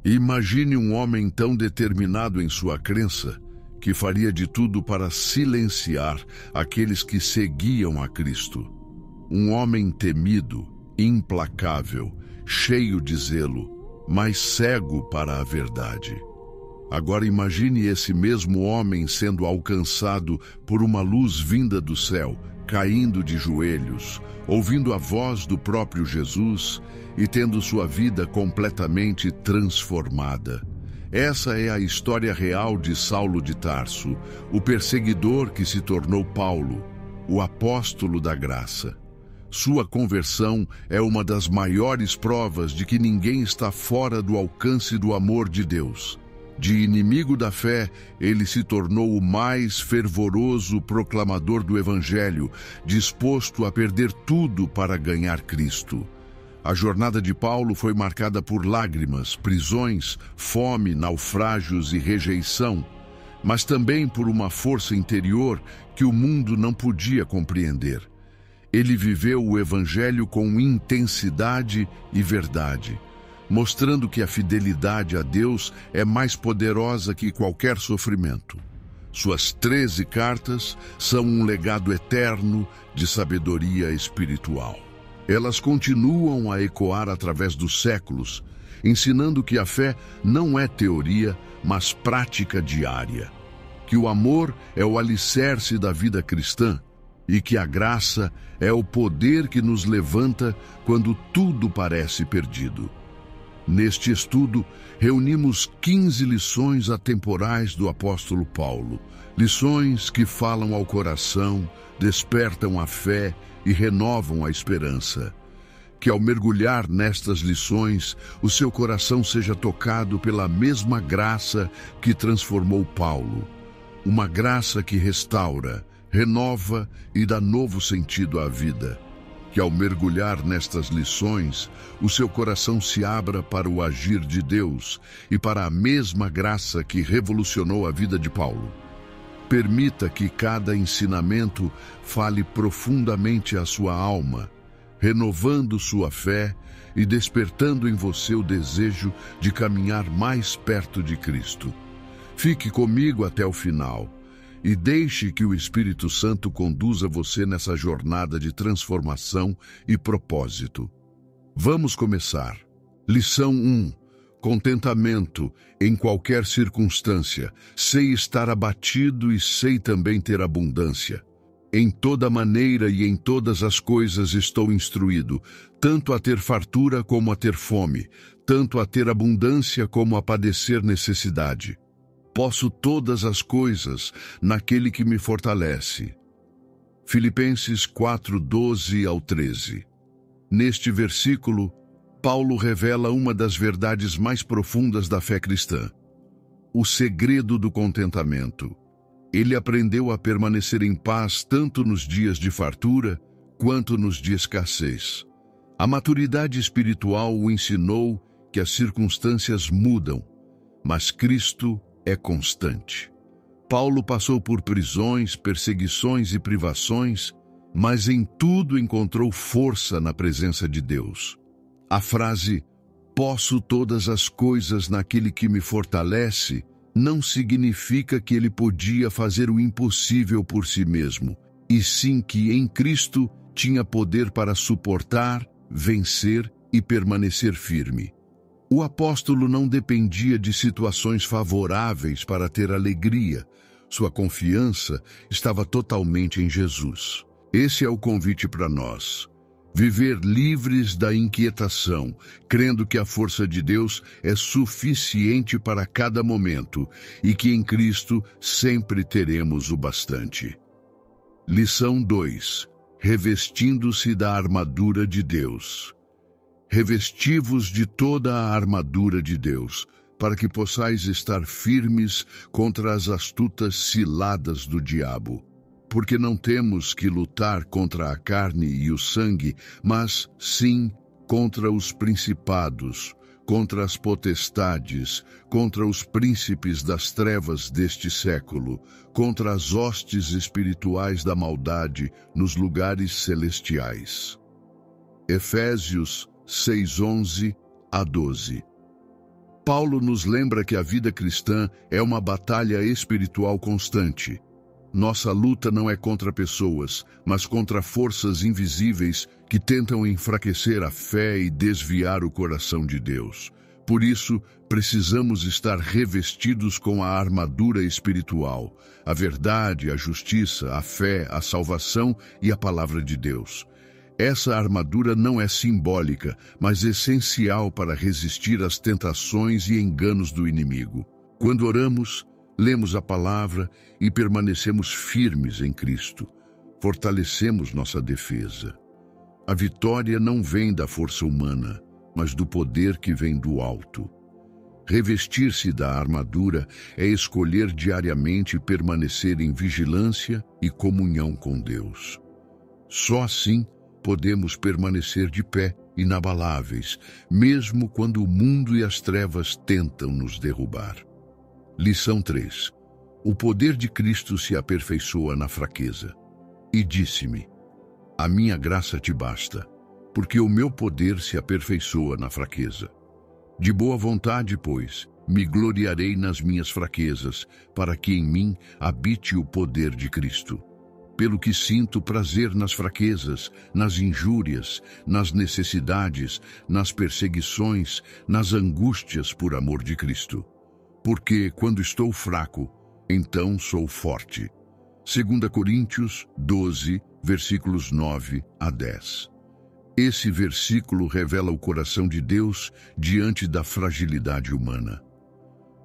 Imagine um homem tão determinado em sua crença que faria de tudo para silenciar aqueles que seguiam a Cristo. Um homem temido, implacável, cheio de zelo, mas cego para a verdade. Agora imagine esse mesmo homem sendo alcançado por uma luz vinda do céu, caindo de joelhos, ouvindo a voz do próprio Jesus e tendo sua vida completamente transformada. Essa é a história real de Saulo de Tarso, o perseguidor que se tornou Paulo, o apóstolo da graça. Sua conversão é uma das maiores provas de que ninguém está fora do alcance do amor de Deus. De inimigo da fé, ele se tornou o mais fervoroso proclamador do Evangelho, disposto a perder tudo para ganhar Cristo. A jornada de Paulo foi marcada por lágrimas, prisões, fome, naufrágios e rejeição, mas também por uma força interior que o mundo não podia compreender. Ele viveu o Evangelho com intensidade e verdade, mostrando que a fidelidade a Deus é mais poderosa que qualquer sofrimento. Suas 13 cartas são um legado eterno de sabedoria espiritual. Elas continuam a ecoar através dos séculos, ensinando que a fé não é teoria, mas prática diária. Que o amor é o alicerce da vida cristã e que a graça é o poder que nos levanta quando tudo parece perdido. Neste estudo, reunimos 15 lições atemporais do apóstolo Paulo, lições que falam ao coração, despertam a fé e renovam a esperança. Que ao mergulhar nestas lições, o seu coração seja tocado pela mesma graça que transformou Paulo. Uma graça que restaura, renova e dá novo sentido à vida. Que ao mergulhar nestas lições, o seu coração se abra para o agir de Deus e para a mesma graça que revolucionou a vida de Paulo. Permita que cada ensinamento fale profundamente à sua alma, renovando sua fé e despertando em você o desejo de caminhar mais perto de Cristo. Fique comigo até o final e deixe que o Espírito Santo conduza você nessa jornada de transformação e propósito. Vamos começar. Lição 1. Contentamento em qualquer circunstância. Sei estar abatido e sei também ter abundância. Em toda maneira e em todas as coisas estou instruído, tanto a ter fartura como a ter fome, tanto a ter abundância como a padecer necessidade. Posso todas as coisas naquele que me fortalece. Filipenses 4:12-13. Neste versículo, Paulo revela uma das verdades mais profundas da fé cristã: o segredo do contentamento. Ele aprendeu a permanecer em paz tanto nos dias de fartura quanto nos de escassez. A maturidade espiritual o ensinou que as circunstâncias mudam, mas Cristo é constante. Paulo passou por prisões, perseguições e privações, mas em tudo encontrou força na presença de Deus. A frase "posso todas as coisas naquele que me fortalece" não significa que ele podia fazer o impossível por si mesmo, e sim que em Cristo tinha poder para suportar, vencer e permanecer firme. O apóstolo não dependia de situações favoráveis para ter alegria. Sua confiança estava totalmente em Jesus. Esse é o convite para nós. Viver livres da inquietação, crendo que a força de Deus é suficiente para cada momento e que em Cristo sempre teremos o bastante. Lição 2. Revestindo-se da armadura de Deus. Revesti-vos de toda a armadura de Deus, para que possais estar firmes contra as astutas ciladas do diabo. Porque não temos que lutar contra a carne e o sangue, mas, sim, contra os principados, contra as potestades, contra os príncipes das trevas deste século, contra as hostes espirituais da maldade nos lugares celestiais. Efésios 6:11-12. Paulo nos lembra que a vida cristã é uma batalha espiritual constante. Nossa luta não é contra pessoas, mas contra forças invisíveis que tentam enfraquecer a fé e desviar o coração de Deus. Por isso, precisamos estar revestidos com a armadura espiritual, a verdade, a justiça, a fé, a salvação e a palavra de Deus. Essa armadura não é simbólica, mas essencial para resistir às tentações e enganos do inimigo. Quando oramos, lemos a palavra e permanecemos firmes em Cristo. Fortalecemos nossa defesa. A vitória não vem da força humana, mas do poder que vem do alto. Revestir-se da armadura é escolher diariamente permanecer em vigilância e comunhão com Deus. Só assim podemos permanecer de pé, inabaláveis, mesmo quando o mundo e as trevas tentam nos derrubar. Lição 3. O poder de Cristo se aperfeiçoa na fraqueza. E disse-me: a minha graça te basta, porque o meu poder se aperfeiçoa na fraqueza. De boa vontade, pois, me gloriarei nas minhas fraquezas, para que em mim habite o poder de Cristo. Pelo que sinto prazer nas fraquezas, nas injúrias, nas necessidades, nas perseguições, nas angústias por amor de Cristo. Porque, quando estou fraco, então sou forte. 2 Coríntios 12, versículos 9 a 10. Esse versículo revela o coração de Deus diante da fragilidade humana.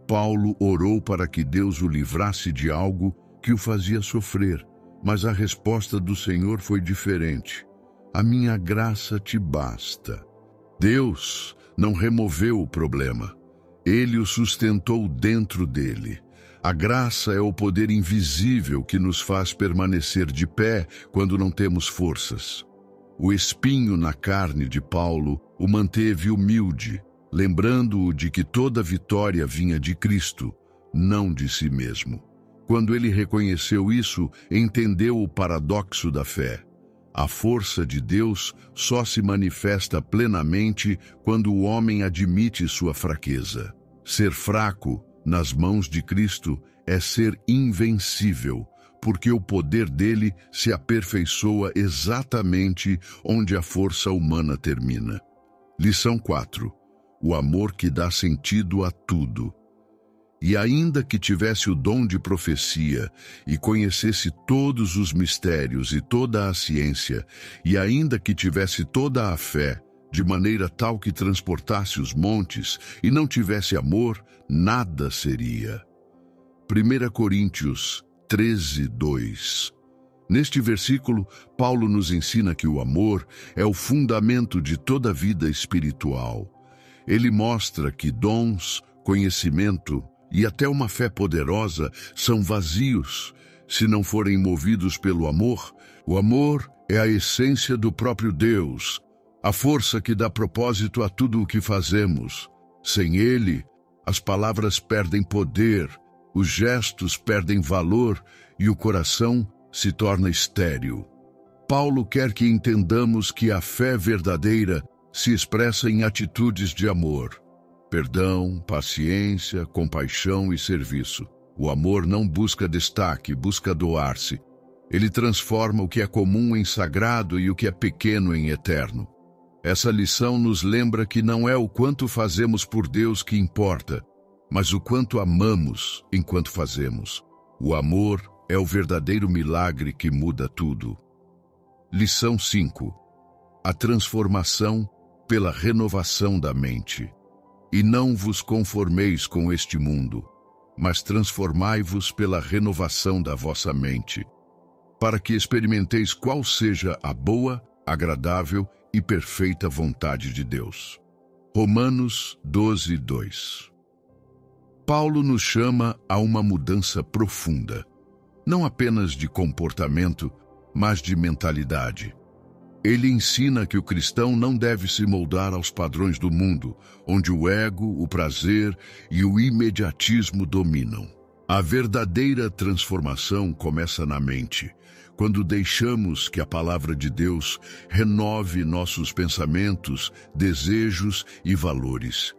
Paulo orou para que Deus o livrasse de algo que o fazia sofrer, mas a resposta do Senhor foi diferente. A minha graça te basta. Deus não removeu o problema. Ele o sustentou dentro dele. A graça é o poder invisível que nos faz permanecer de pé quando não temos forças. O espinho na carne de Paulo o manteve humilde, lembrando-o de que toda vitória vinha de Cristo, não de si mesmo. Quando ele reconheceu isso, entendeu o paradoxo da fé. A força de Deus só se manifesta plenamente quando o homem admite sua fraqueza. Ser fraco, nas mãos de Cristo, é ser invencível, porque o poder dele se aperfeiçoa exatamente onde a força humana termina. Lição 4. O amor que dá sentido a tudo. E ainda que tivesse o dom de profecia, e conhecesse todos os mistérios e toda a ciência, e ainda que tivesse toda a fé, de maneira tal que transportasse os montes, e não tivesse amor, nada seria. 1 Coríntios 13, 2. Neste versículo, Paulo nos ensina que o amor é o fundamento de toda a vida espiritual. Ele mostra que dons, conhecimento e até uma fé poderosa são vazios se não forem movidos pelo amor. O amor é a essência do próprio Deus, a força que dá propósito a tudo o que fazemos. Sem ele, as palavras perdem poder, os gestos perdem valor e o coração se torna estéril. Paulo quer que entendamos que a fé verdadeira se expressa em atitudes de amor. Perdão, paciência, compaixão e serviço. O amor não busca destaque, busca doar-se. Ele transforma o que é comum em sagrado e o que é pequeno em eterno. Essa lição nos lembra que não é o quanto fazemos por Deus que importa, mas o quanto amamos enquanto fazemos. O amor é o verdadeiro milagre que muda tudo. Lição 5. A transformação pela renovação da mente. E não vos conformeis com este mundo, mas transformai-vos pela renovação da vossa mente, para que experimenteis qual seja a boa, agradável e perfeita vontade de Deus. Romanos 12, 2. Paulo nos chama a uma mudança profunda, não apenas de comportamento, mas de mentalidade. Ele ensina que o cristão não deve se moldar aos padrões do mundo, onde o ego, o prazer e o imediatismo dominam. A verdadeira transformação começa na mente, quando deixamos que a palavra de Deus renove nossos pensamentos, desejos e valores.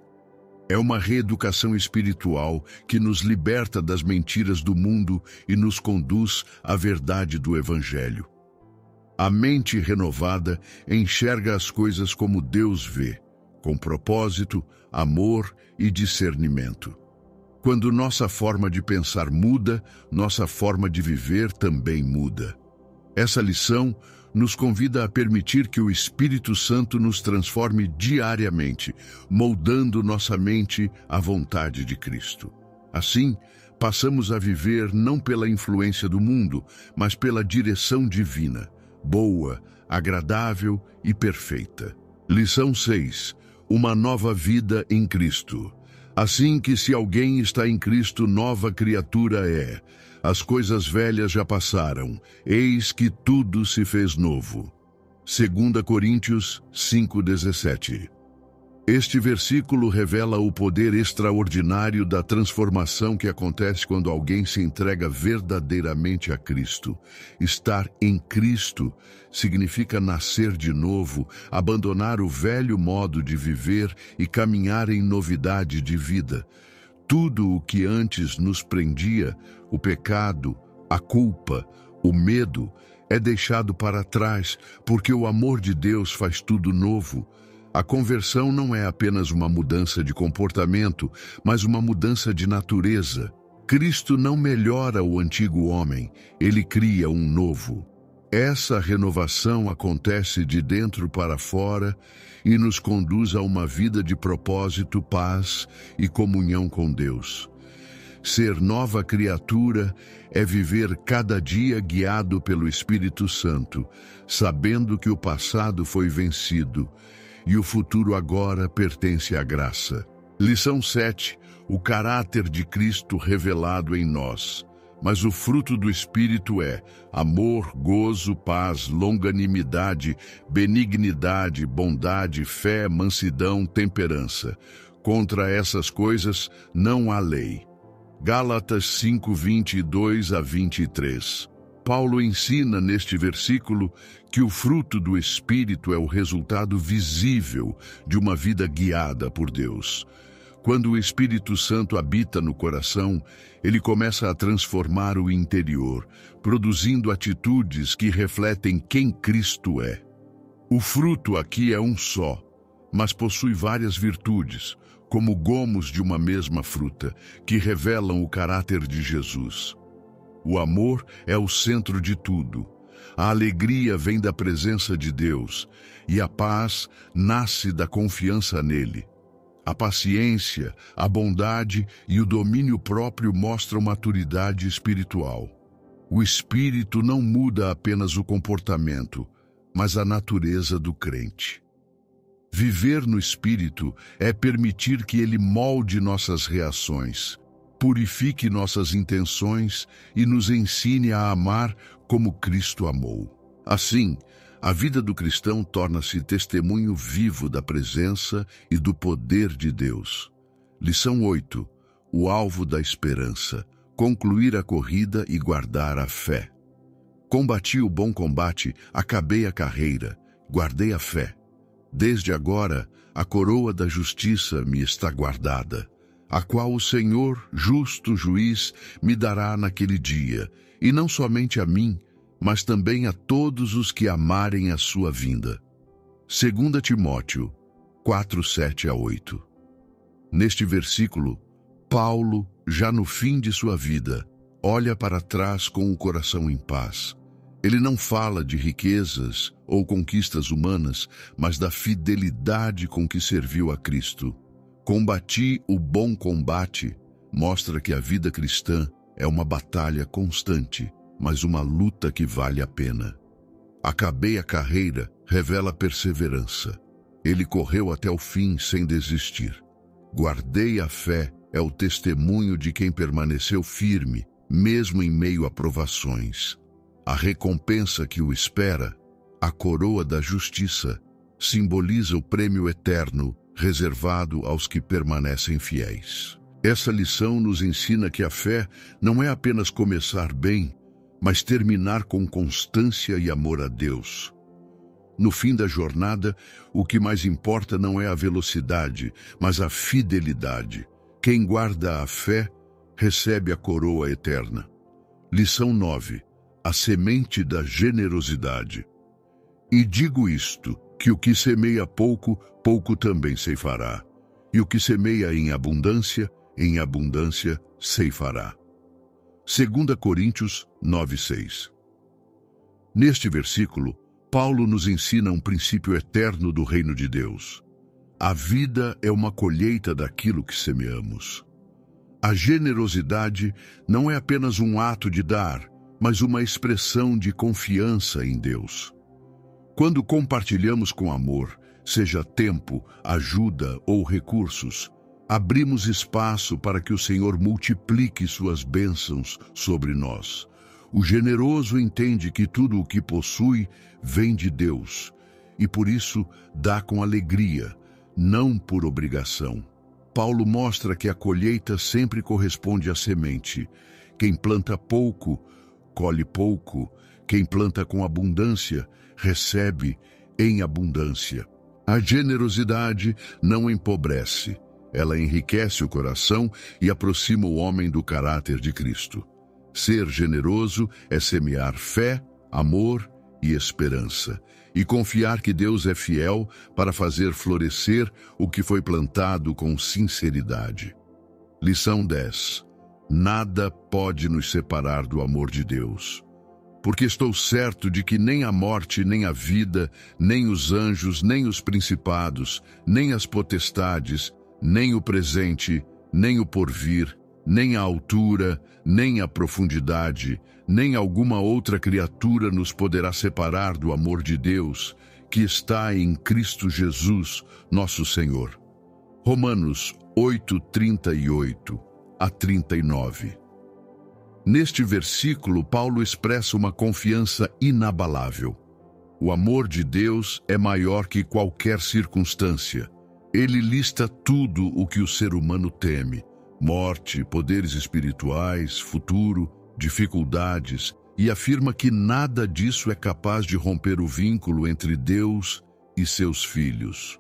É uma reeducação espiritual que nos liberta das mentiras do mundo e nos conduz à verdade do Evangelho. A mente renovada enxerga as coisas como Deus vê, com propósito, amor e discernimento. Quando nossa forma de pensar muda, nossa forma de viver também muda. Essa lição nos convida a permitir que o Espírito Santo nos transforme diariamente, moldando nossa mente à vontade de Cristo. Assim, passamos a viver não pela influência do mundo, mas pela direção divina, boa, agradável e perfeita. Lição 6. Uma nova vida em Cristo. Assim que se alguém está em Cristo, nova criatura é. As coisas velhas já passaram, eis que tudo se fez novo. 2 Coríntios 5,17. Este versículo revela o poder extraordinário da transformação que acontece quando alguém se entrega verdadeiramente a Cristo. Estar em Cristo significa nascer de novo, abandonar o velho modo de viver e caminhar em novidade de vida. Tudo o que antes nos prendia, o pecado, a culpa, o medo, é deixado para trás, porque o amor de Deus faz tudo novo. A conversão não é apenas uma mudança de comportamento, mas uma mudança de natureza. Cristo não melhora o antigo homem, ele cria um novo. Essa renovação acontece de dentro para fora e nos conduz a uma vida de propósito, paz e comunhão com Deus. Ser nova criatura é viver cada dia guiado pelo Espírito Santo, sabendo que o passado foi vencido e o futuro agora pertence à graça. Lição 7. O caráter de Cristo revelado em nós. Mas o fruto do Espírito é amor, gozo, paz, longanimidade, benignidade, bondade, fé, mansidão, temperança. Contra essas coisas não há lei. Gálatas 5:22-23. Paulo ensina neste versículo que o fruto do Espírito é o resultado visível de uma vida guiada por Deus. Quando o Espírito Santo habita no coração, ele começa a transformar o interior, produzindo atitudes que refletem quem Cristo é. O fruto aqui é um só, mas possui várias virtudes, como gomos de uma mesma fruta, que revelam o caráter de Jesus. O amor é o centro de tudo. A alegria vem da presença de Deus, e a paz nasce da confiança nele. A paciência, a bondade e o domínio próprio mostram maturidade espiritual. O Espírito não muda apenas o comportamento, mas a natureza do crente. Viver no Espírito é permitir que ele molde nossas reações, purifique nossas intenções e nos ensine a amar como Cristo amou. Assim, a vida do cristão torna-se testemunho vivo da presença e do poder de Deus. Lição 8. O alvo da esperança. Concluir a corrida e guardar a fé. Combati o bom combate, acabei a carreira, guardei a fé. Desde agora, a coroa da justiça me está guardada, a qual o Senhor, justo juiz, me dará naquele dia, e não somente a mim, mas também a todos os que amarem a sua vinda. 2 Timóteo 4:7-8. Neste versículo, Paulo, já no fim de sua vida, olha para trás com o coração em paz. Ele não fala de riquezas ou conquistas humanas, mas da fidelidade com que serviu a Cristo. Combati o bom combate mostra que a vida cristã é uma batalha constante, mas uma luta que vale a pena. Acabei a carreira revela perseverança. Ele correu até o fim sem desistir. Guardei a fé é o testemunho de quem permaneceu firme, mesmo em meio a provações. A recompensa que o espera, a coroa da justiça, simboliza o prêmio eterno reservado aos que permanecem fiéis. Essa lição nos ensina que a fé não é apenas começar bem, mas terminar com constância e amor a Deus. No fim da jornada, o que mais importa não é a velocidade, mas a fidelidade. Quem guarda a fé, recebe a coroa eterna. Lição 9. A semente da generosidade. E digo isto, que o que semeia pouco, pouco também ceifará. E o que semeia em abundância ceifará. 2 Coríntios 9:6. Neste versículo, Paulo nos ensina um princípio eterno do reino de Deus. A vida é uma colheita daquilo que semeamos. A generosidade não é apenas um ato de dar, mas uma expressão de confiança em Deus. Quando compartilhamos com amor, seja tempo, ajuda ou recursos, abrimos espaço para que o Senhor multiplique suas bênçãos sobre nós. O generoso entende que tudo o que possui vem de Deus e por isso dá com alegria, não por obrigação. Paulo mostra que a colheita sempre corresponde à semente. Quem planta pouco, colhe pouco. Quem planta com abundância, recebe em abundância. A generosidade não empobrece. Ela enriquece o coração e aproxima o homem do caráter de Cristo. Ser generoso é semear fé, amor e esperança, e confiar que Deus é fiel para fazer florescer o que foi plantado com sinceridade. Lição 10. Nada pode nos separar do amor de Deus, porque estou certo de que nem a morte, nem a vida, nem os anjos, nem os principados, nem as potestades, nem o presente, nem o porvir, nem a altura, nem a profundidade, nem alguma outra criatura nos poderá separar do amor de Deus, que está em Cristo Jesus, nosso Senhor. Romanos 8:38 a 39. Neste versículo, Paulo expressa uma confiança inabalável. O amor de Deus é maior que qualquer circunstância. Ele lista tudo o que o ser humano teme: morte, poderes espirituais, futuro, dificuldades, e afirma que nada disso é capaz de romper o vínculo entre Deus e seus filhos.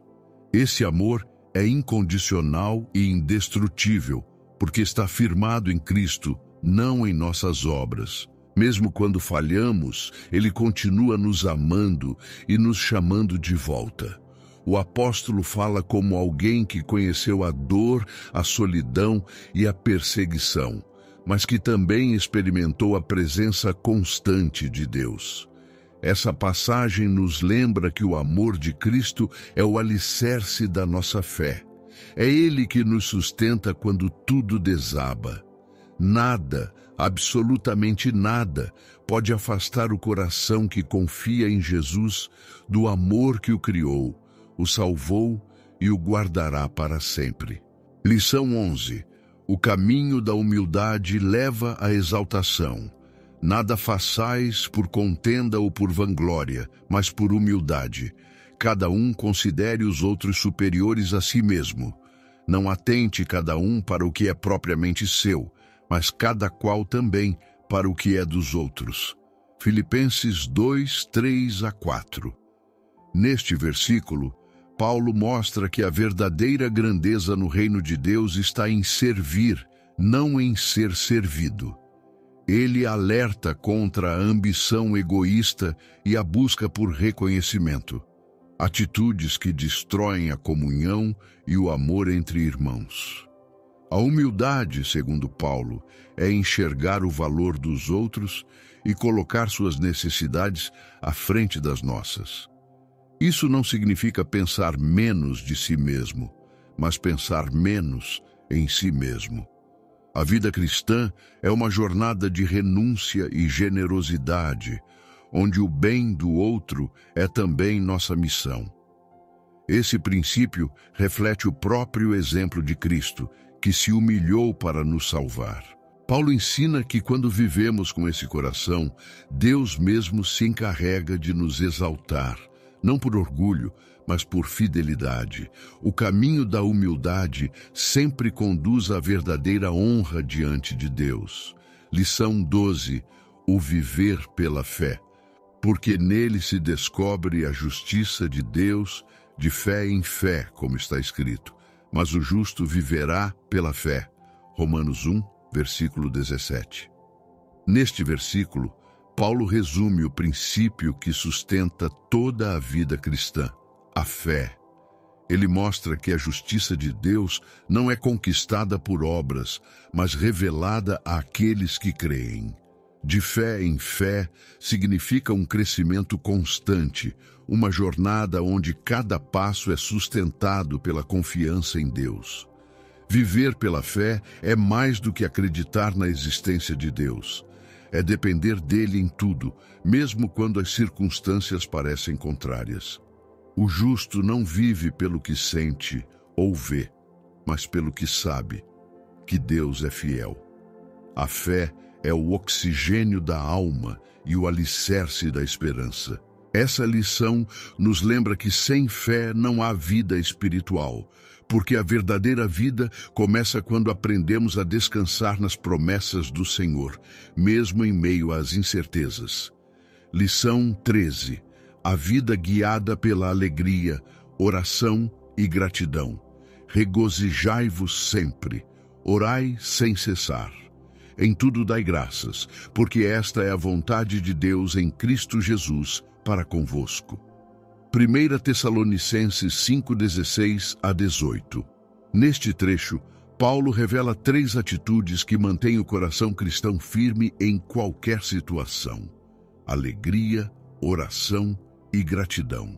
Esse amor é incondicional e indestrutível, porque está firmado em Cristo, não em nossas obras. Mesmo quando falhamos, Ele continua nos amando e nos chamando de volta. O apóstolo fala como alguém que conheceu a dor, a solidão e a perseguição, mas que também experimentou a presença constante de Deus. Essa passagem nos lembra que o amor de Cristo é o alicerce da nossa fé. É Ele que nos sustenta quando tudo desaba. Nada, absolutamente nada, pode afastar o coração que confia em Jesus do amor que o criou, o salvou e o guardará para sempre. Lição 11. O caminho da humildade leva à exaltação. Nada façais por contenda ou por vanglória, mas por humildade. Cada um considere os outros superiores a si mesmo. Não atente cada um para o que é propriamente seu, mas cada qual também para o que é dos outros. Filipenses 2:3-4. Neste versículo, Paulo mostra que a verdadeira grandeza no reino de Deus está em servir, não em ser servido. Ele alerta contra a ambição egoísta e a busca por reconhecimento, atitudes que destroem a comunhão e o amor entre irmãos. A humildade, segundo Paulo, é enxergar o valor dos outros e colocar suas necessidades à frente das nossas. Isso não significa pensar menos de si mesmo, mas pensar menos em si mesmo. A vida cristã é uma jornada de renúncia e generosidade, onde o bem do outro é também nossa missão. Esse princípio reflete o próprio exemplo de Cristo, que se humilhou para nos salvar. Paulo ensina que quando vivemos com esse coração, Deus mesmo se encarrega de nos exaltar, não por orgulho, mas por fidelidade. O caminho da humildade sempre conduz à verdadeira honra diante de Deus. Lição 12. O viver pela fé. porque nele se descobre a justiça de Deus de fé em fé, como está escrito. Mas o justo viverá pela fé. Romanos 1, versículo 17. Neste versículo, Paulo resume o princípio que sustenta toda a vida cristã, a fé. Ele mostra que a justiça de Deus não é conquistada por obras, mas revelada àqueles que creem. De fé em fé significa um crescimento constante, uma jornada onde cada passo é sustentado pela confiança em Deus. Viver pela fé é mais do que acreditar na existência de Deus. É depender dele em tudo, mesmo quando as circunstâncias parecem contrárias. O justo não vive pelo que sente ou vê, mas pelo que sabe, que Deus é fiel. A fé é o oxigênio da alma e o alicerce da esperança. Essa lição nos lembra que sem fé não há vida espiritual, porque a verdadeira vida começa quando aprendemos a descansar nas promessas do Senhor, mesmo em meio às incertezas. Lição 13. A vida guiada pela alegria, oração e gratidão. Regozijai-vos sempre, orai sem cessar. Em tudo dai graças, porque esta é a vontade de Deus em Cristo Jesus para convosco. 1 Tessalonicenses 5:16 a 18. Neste trecho, Paulo revela 3 atitudes que mantêm o coração cristão firme em qualquer situação: alegria, oração e gratidão.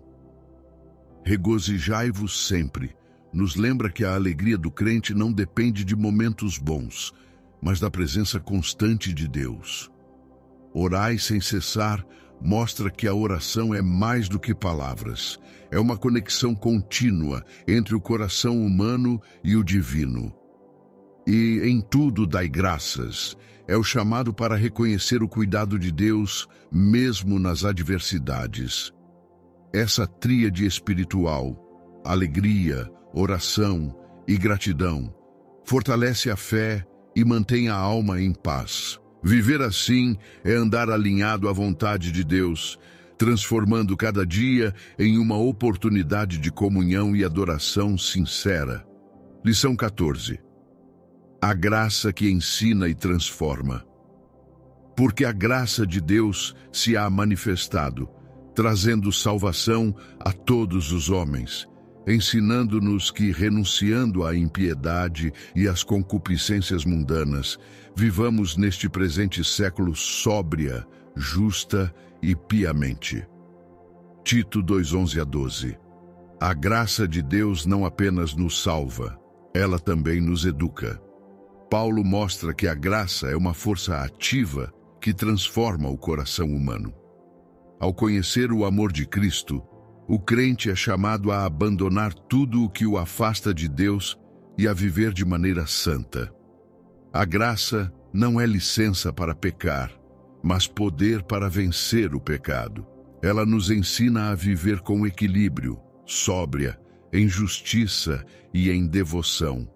Regozijai-vos sempre nos lembra que a alegria do crente não depende de momentos bons, mas da presença constante de Deus. Orai sem cessar mostra que a oração é mais do que palavras. É uma conexão contínua entre o coração humano e o divino. E em tudo dai graças. É o chamado para reconhecer o cuidado de Deus, mesmo nas adversidades. Essa tríade espiritual, alegria, oração e gratidão, fortalece a fé e mantém a alma em paz. Viver assim é andar alinhado à vontade de Deus, transformando cada dia em uma oportunidade de comunhão e adoração sincera. Lição 14. A graça que ensina e transforma. Porque a graça de Deus se há manifestado, trazendo salvação a todos os homens, ensinando-nos que, renunciando à impiedade e às concupiscências mundanas, vivamos neste presente século sóbria, justa e piamente. Tito 2:11 a 12. A graça de Deus não apenas nos salva, ela também nos educa. Paulo mostra que a graça é uma força ativa que transforma o coração humano. Ao conhecer o amor de Cristo, o crente é chamado a abandonar tudo o que o afasta de Deus e a viver de maneira santa. A graça não é licença para pecar, mas poder para vencer o pecado. Ela nos ensina a viver com equilíbrio, sóbria, em justiça e em devoção.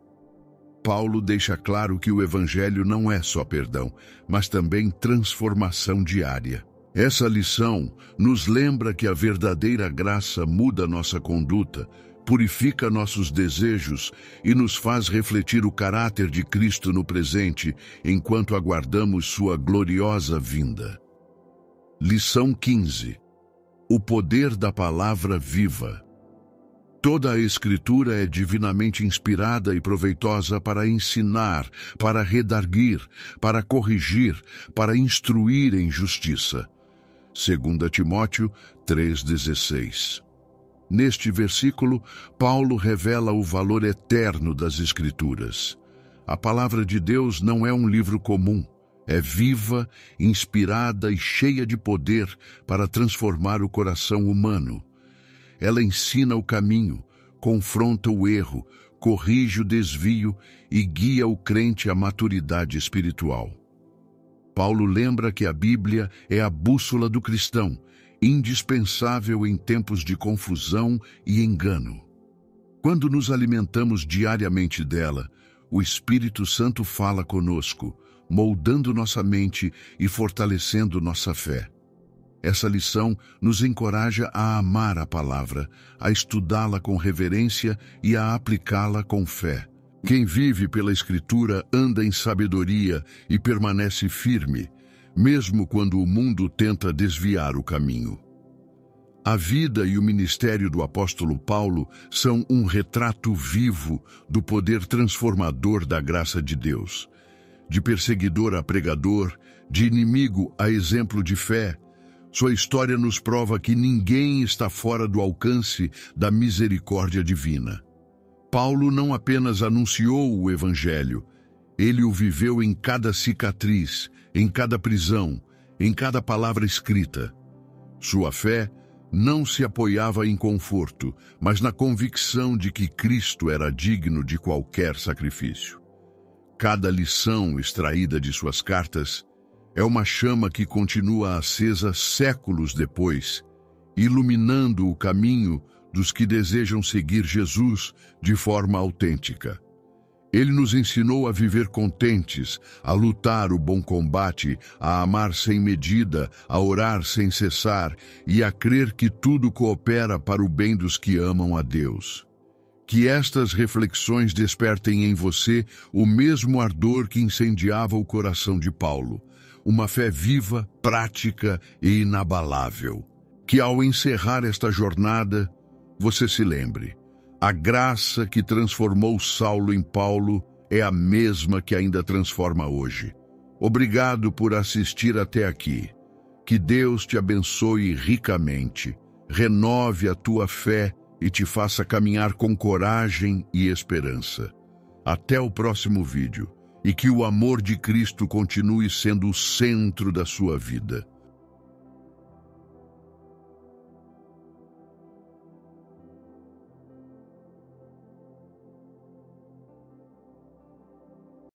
Paulo deixa claro que o Evangelho não é só perdão, mas também transformação diária. Essa lição nos lembra que a verdadeira graça muda nossa conduta, purifica nossos desejos e nos faz refletir o caráter de Cristo no presente, enquanto aguardamos sua gloriosa vinda. Lição 15. O poder da palavra viva. Toda a Escritura é divinamente inspirada e proveitosa para ensinar, para redarguir, para corrigir, para instruir em justiça. 2 Timóteo 3,16. Neste versículo, Paulo revela o valor eterno das Escrituras. A palavra de Deus não é um livro comum, é viva, inspirada e cheia de poder para transformar o coração humano. Ela ensina o caminho, confronta o erro, corrige o desvio e guia o crente à maturidade espiritual. Paulo lembra que a Bíblia é a bússola do cristão, indispensável em tempos de confusão e engano. Quando nos alimentamos diariamente dela, o Espírito Santo fala conosco, moldando nossa mente e fortalecendo nossa fé. Essa lição nos encoraja a amar a palavra, a estudá-la com reverência e a aplicá-la com fé. Quem vive pela Escritura anda em sabedoria e permanece firme, mesmo quando o mundo tenta desviar o caminho. A vida e o ministério do apóstolo Paulo são um retrato vivo do poder transformador da graça de Deus. De perseguidor a pregador, de inimigo a exemplo de fé, sua história nos prova que ninguém está fora do alcance da misericórdia divina. Paulo não apenas anunciou o Evangelho, ele o viveu em cada cicatriz, em cada prisão, em cada palavra escrita. Sua fé não se apoiava em conforto, mas na convicção de que Cristo era digno de qualquer sacrifício. Cada lição extraída de suas cartas é uma chama que continua acesa séculos depois, iluminando o caminho dos que desejam seguir Jesus de forma autêntica. Ele nos ensinou a viver contentes, a lutar o bom combate, a amar sem medida, a orar sem cessar e a crer que tudo coopera para o bem dos que amam a Deus. Que estas reflexões despertem em você o mesmo ardor que incendiava o coração de Paulo, uma fé viva, prática e inabalável. Que ao encerrar esta jornada, você se lembre: a graça que transformou Saulo em Paulo é a mesma que ainda transforma hoje. Obrigado por assistir até aqui. Que Deus te abençoe ricamente, renove a tua fé e te faça caminhar com coragem e esperança. Até o próximo vídeo, e que o amor de Cristo continue sendo o centro da sua vida.